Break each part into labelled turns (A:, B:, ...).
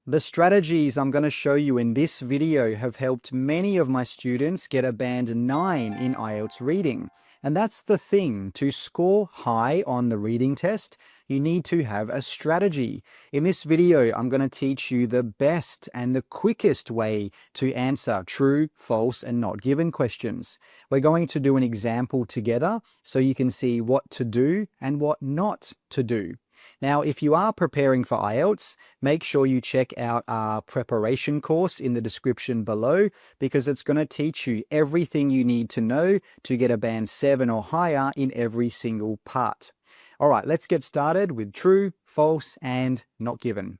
A: The strategies I'm going to show you in this video have helped many of my students get a band 9 in IELTS reading. And that's the thing, to score high on the reading test, you need to have a strategy. In this video, I'm going to teach you the best and the quickest way to answer true, false, and not given questions. We're going to do an example together so you can see what to do and what not to do. Now, if you are preparing for IELTS, make sure you check out our preparation course in the description below because it's going to teach you everything you need to know to get a band 7 or higher in every single part. All right, let's get started with true, false, and not given.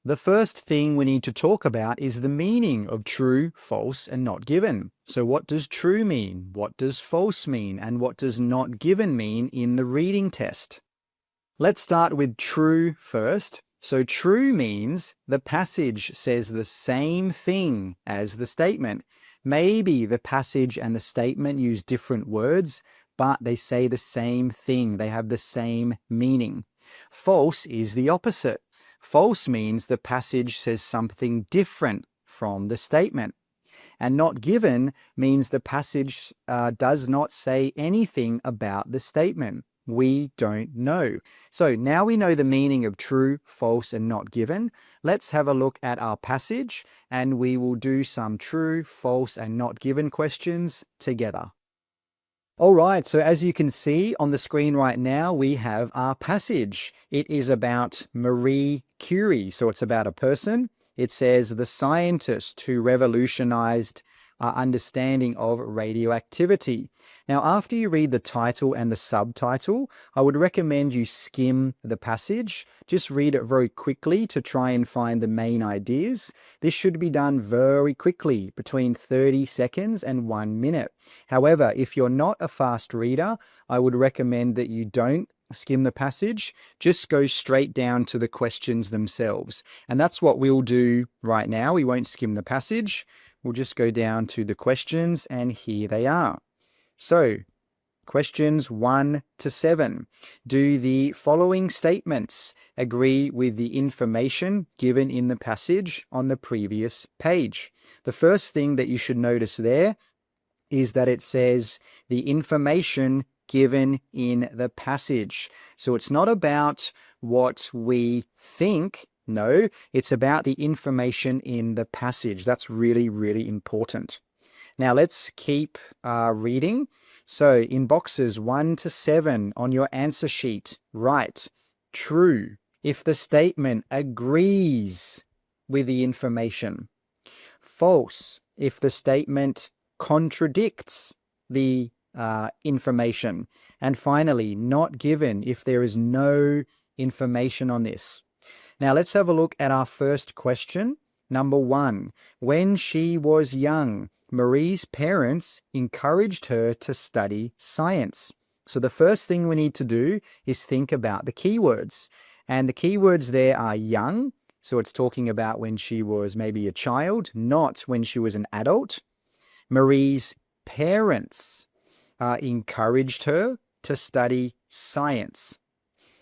A: The first thing we need to talk about is the meaning of true, false, and not given. So what does true mean? What does false mean? And what does not given mean in the reading test? Let's start with true first. So true means the passage says the same thing as the statement. Maybe the passage and the statement use different words, but they say the same thing. They have the same meaning. False is the opposite. False means the passage says something different from the statement. And not given means the passage does not say anything about the statement. We don't know. So now we know the meaning of true, false, and not given. Let's have a look at our passage and we will do some true, false, and not given questions together. All right, so as you can see on the screen right now, we have our passage. It is about Marie Curie. So it's about a person. It says the scientist who revolutionized our understanding of radioactivity. Now, after you read the title and the subtitle, I would recommend you skim the passage. Just read it very quickly to try and find the main ideas. This should be done very quickly, between 30 seconds and 1 minute. However, if you're not a fast reader, I would recommend that you don't skim the passage, just go straight down to the questions themselves. And that's what we'll do right now. We won't skim the passage. We'll just go down to the questions, and here they are. So, questions 1 to 7. Do the following statements agree with the information given in the passage on the previous page? The first thing that you should notice there is that it says the information given in the passage. So it's not about what we think. No, it's about the information in the passage. That's really, really important. Now let's keep reading. So in boxes 1 to 7 on your answer sheet, write true if the statement agrees with the information. False if the statement contradicts the information. And finally, not given if there is no information on this. Now let's have a look at our first question. Number 1, when she was young, Marie's parents encouraged her to study science. So the first thing we need to do is think about the keywords. And the keywords there are young. So it's talking about when she was maybe a child, not when she was an adult. Marie's parents encouraged her to study science.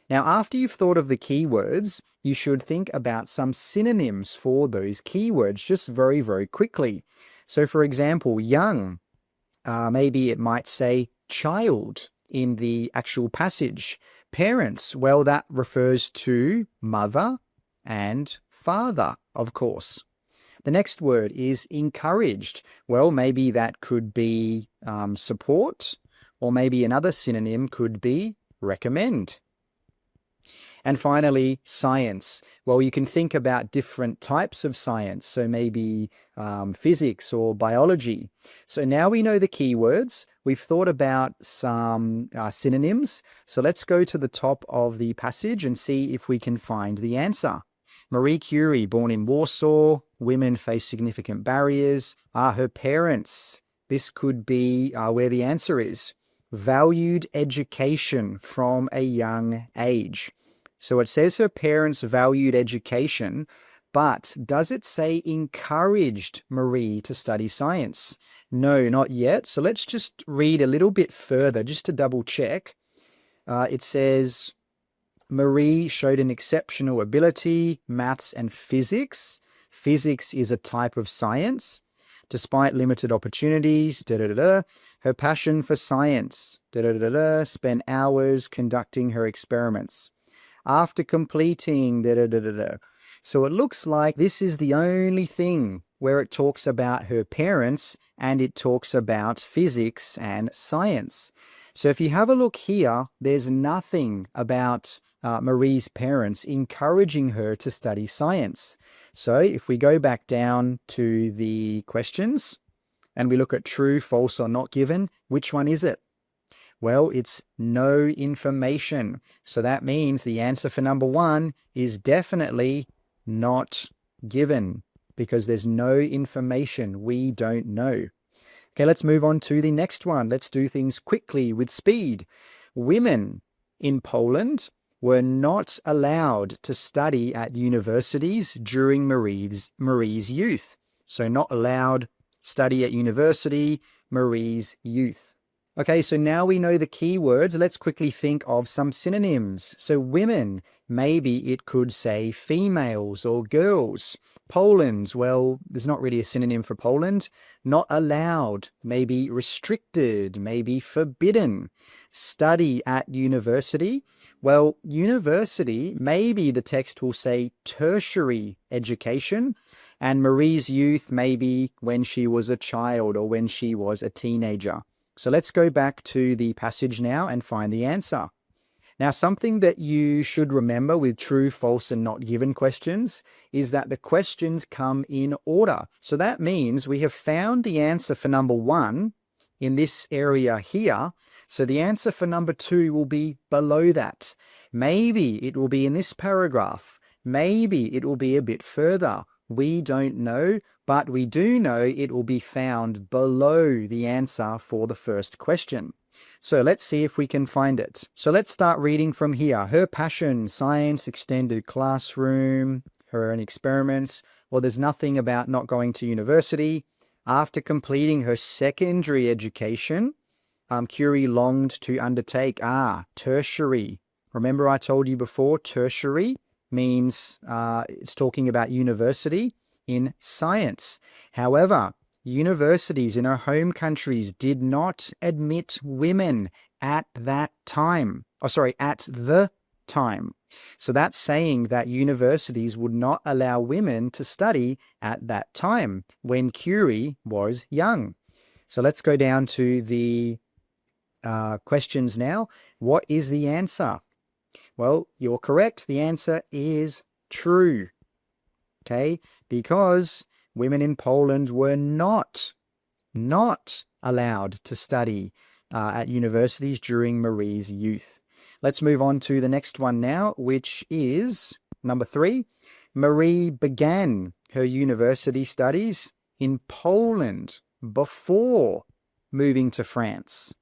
A: Now, after you've thought of the keywords, you should think about some synonyms for those keywords just very, very quickly. So, for example, young, maybe it might say child in the actual passage. Parents, well, that refers to mother and father, of course. The next word is encouraged. Well, maybe that could be support, or maybe another synonym could be recommend. And finally, science. Well, you can think about different types of science, so maybe physics or biology. So now we know the keywords. We've thought about some synonyms. So let's go to the top of the passage and see if we can find the answer. Marie Curie, born in Warsaw, women face significant barriers. Her parents. This could be where the answer is. Valued education from a young age. So it says her parents valued education, but does it say encouraged Marie to study science? No, not yet. So let's just read a little bit further just to double check. It says Marie showed an exceptional ability, maths and physics. Physics is a type of science. Despite limited opportunities, her passion for science, spent hours conducting her experiments. After completing, So it looks like this is the only thing where it talks about her parents and it talks about physics and science. So if you have a look here, there's nothing about Marie's parents encouraging her to study science. So if we go back down to the questions and we look at true, false, or not given, which one is it? Well, it's no information. So that means the answer for number 1 is definitely not given because there's no information. We don't know. Okay, let's move on to the next one. Let's do things quickly with speed. Women in Poland were not allowed to study at universities during Marie's youth. So not allowed study at university, Marie's youth. Okay, so now we know the key words. Let's quickly think of some synonyms. So women, maybe it could say females or girls. Poland, well, there's not really a synonym for Poland. Not allowed, maybe restricted, maybe forbidden. Study at university. Well, university, maybe the text will say tertiary education. And Marie's youth, maybe when she was a child or when she was a teenager. So let's go back to the passage now and find the answer. Now, something that you should remember with true, false, and not given questions is that the questions come in order. So that means we have found the answer for number 1 in this area here. So the answer for number 2 will be below that. Maybe it will be in this paragraph. Maybe it will be a bit further. We don't know, but we do know it will be found below the answer for the first question. So let's see if we can find it. So let's start reading from here. Her passion, science, extended classroom, her own experiments. Well, there's nothing about not going to university. After completing her secondary education, Curie longed to undertake, tertiary. Remember I told you before, tertiary means it's talking about university in science. However, universities in our home countries did not admit women at that time. At the time. So that's saying that universities would not allow women to study at that time when Curie was young. So let's go down to the questions now. What is the answer? Well, you're correct. The answer is true. Okay, because women in Poland were not allowed to study at universities during Marie's youth. Let's move on to the next one now, which is number 3. Marie began her university studies in Poland before moving to France.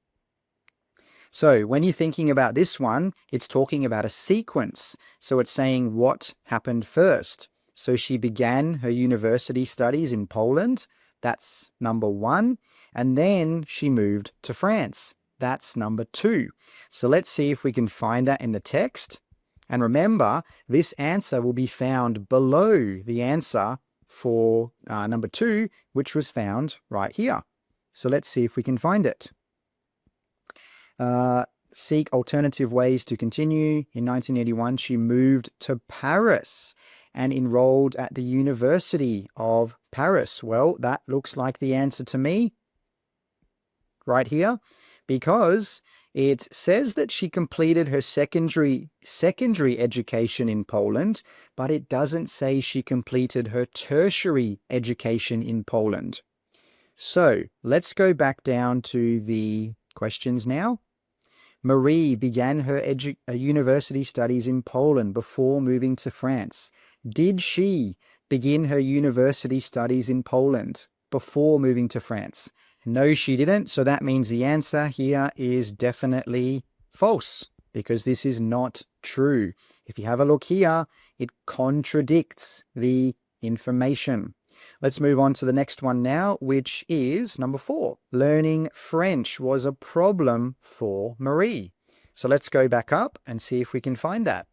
A: So when you're thinking about this one, it's talking about a sequence. So it's saying what happened first. So she began her university studies in Poland. That's number 1. And then she moved to France. That's number 2. So let's see if we can find that in the text. And remember, this answer will be found below the answer for number 2, which was found right here. So let's see if we can find it. Seek alternative ways to continue. In 1981, she moved to Paris and enrolled at the University of Paris. Well, that looks like the answer to me right here, because it says that she completed her secondary education in Poland, but it doesn't say she completed her tertiary education in Poland. So let's go back down to the questions now. Marie began her university studies in Poland before moving to France. Did she begin her university studies in Poland before moving to France? No, she didn't. So that means the answer here is definitely false, because this is not true. If you have a look here, it contradicts the information. Let's move on to the next one now, which is number 4. Learning French was a problem for Marie. So let's go back up and see if we can find that.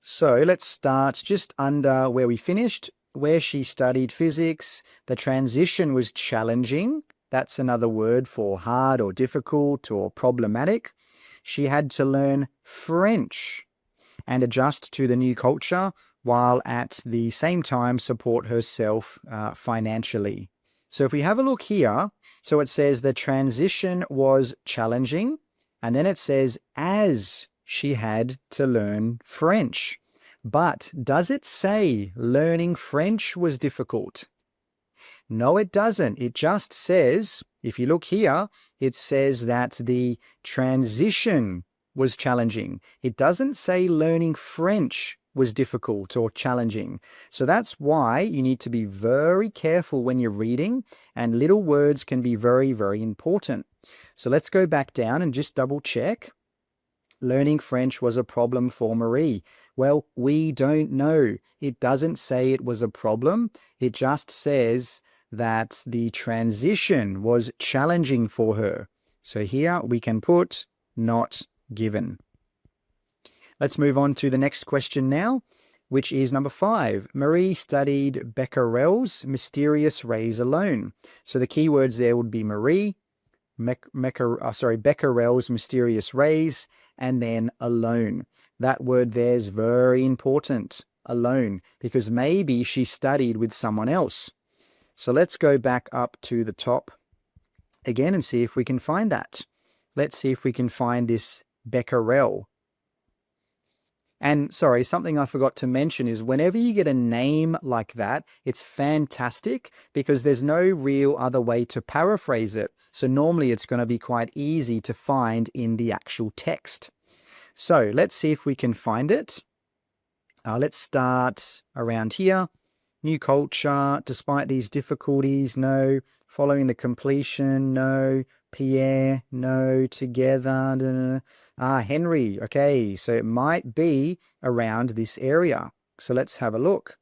A: So let's start just under where we finished, where she studied physics. The transition was challenging. That's another word for hard or difficult or problematic. She had to learn French and adjust to the new culture while at the same time support herself financially. So if we have a look here, so it says the transition was challenging, and then it says as she had to learn French. But does it say learning French was difficult? No, it doesn't. It just says, if you look here, it says that the transition was challenging. It doesn't say learning French was difficult or challenging. So that's why you need to be very careful when you're reading, and little words can be very, very important. So let's go back down and just double check. Learning French was a problem for Marie. Well, we don't know. It doesn't say it was a problem. It just says that the transition was challenging for her. So here we can put not given. Let's move on to the next question now, which is number 5. Marie studied Becquerel's mysterious rays alone. So the keywords there would be Marie, Becquerel's mysterious rays, and then alone. That word there is very important, alone, because maybe she studied with someone else. So let's go back up to the top again and see if we can find that. Let's see if we can find this Becquerel. And sorry, something I forgot to mention is whenever you get a name like that, it's fantastic because there's no real other way to paraphrase it. So normally it's going to be quite easy to find in the actual text. So let's see if we can find it. Let's start around here. New culture, despite these difficulties, no. Following the completion, no. Pierre, no. Together, Henry, okay. So it might be around this area. So let's have a look.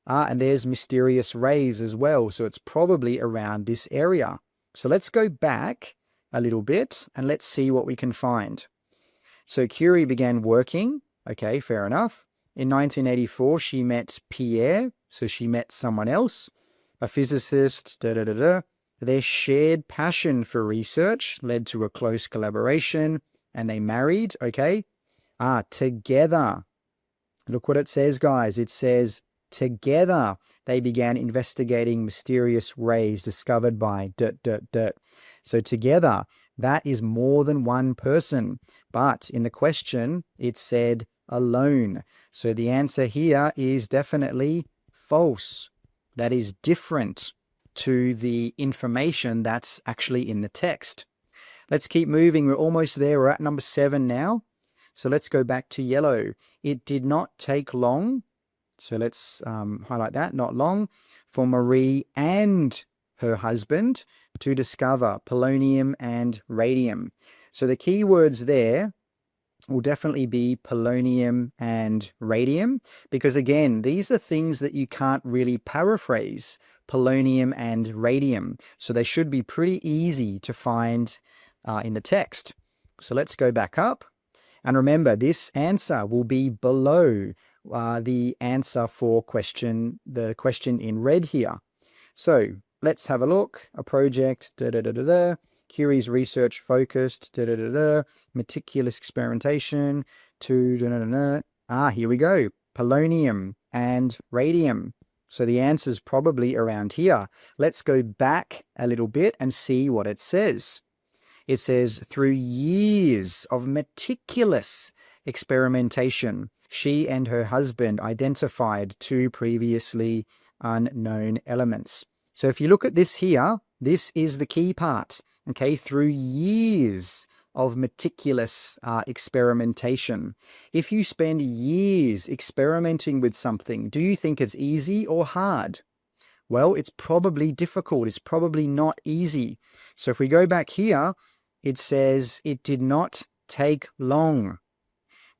A: And there's mysterious rays as well. So it's probably around this area. So let's go back a little bit and let's see what we can find. So Curie began working. Okay, fair enough. In 1984, she met Pierre. So she met someone else, a physicist, Their shared passion for research led to a close collaboration and they married, okay? Together. Look what it says, guys. It says, together they began investigating mysterious rays discovered by ... So together, that is more than one person. But in the question, it said alone. So the answer here is definitely false. That is different to the information that's actually in the text. Let's keep moving. We're almost there. We're at number 7 now. So let's go back to yellow. It did not take long. So let's highlight that, not long, for Marie and her husband to discover polonium and radium. So the key words there will definitely be polonium and radium, because again, these are things that you can't really paraphrase, polonium and radium. So they should be pretty easy to find in the text. So let's go back up. And remember, this answer will be below the answer for the question in red here. So let's have a look. A project, Curie's research focused, meticulous experimentation, here we go. Polonium and radium. So the answer is probably around here. Let's go back a little bit and see what it says. It says, through years of meticulous experimentation, she and her husband identified 2 previously unknown elements. So if you look at this here, this is the key part. Okay, through years of meticulous experimentation. If you spend years experimenting with something, do you think it's easy or hard? Well, it's probably difficult. It's probably not easy. So if we go back here, it says it did not take long.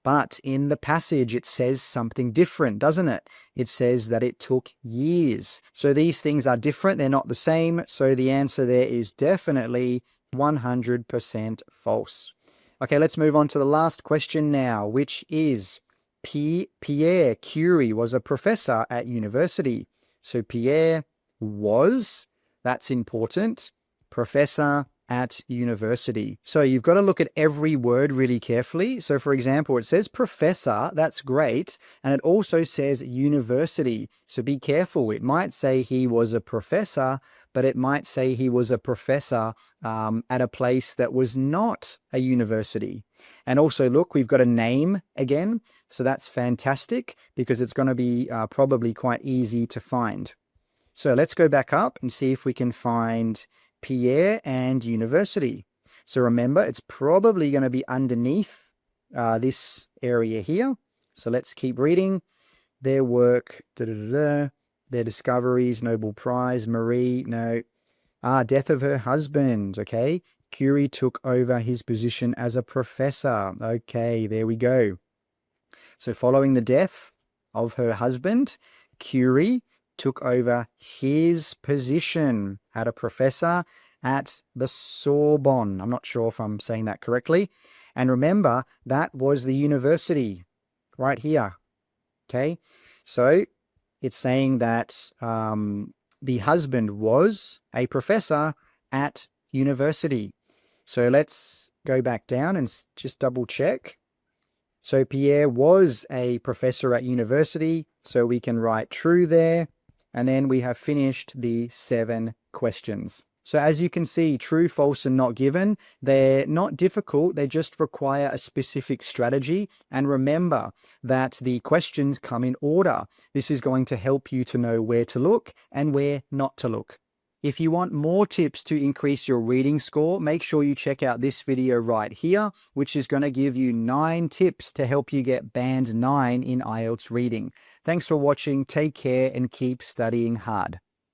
A: But in the passage, it says something different, doesn't it? It says that it took years. So these things are different. They're not the same. So the answer there is definitely 100% false. Okay, let's move on to the last question now, which is, Pierre Curie was a professor at university. So Pierre was, that's important, professor at university. So you've got to look at every word really carefully. So for example, it says professor, that's great. And it also says university. So be careful. It might say he was a professor, but it might say he was a professor at a place that was not a university. And also look, we've got a name again. So that's fantastic because it's going to be probably quite easy to find. So let's go back up and see if we can find Pierre and university. So remember, it's probably going to be underneath this area here. So let's keep reading. Their work, their discoveries, Nobel Prize, Marie, no. Death of her husband, okay. Curie took over his position as a professor. Okay, there we go. So following the death of her husband, Curie took over his position as a professor at the Sorbonne. I'm not sure if I'm saying that correctly. And remember, that was the university right here. Okay, so it's saying that the husband was a professor at university. So let's go back down and just double check. So Pierre was a professor at university, so we can write true there. And then we have finished the 7 questions. So as you can see, true, false, and not given, they're not difficult. They just require a specific strategy. And remember that the questions come in order. This is going to help you to know where to look and where not to look. If you want more tips to increase your reading score, make sure you check out this video right here, which is going to give you 9 tips to help you get band 9 in IELTS reading. Thanks for watching, take care, and keep studying hard.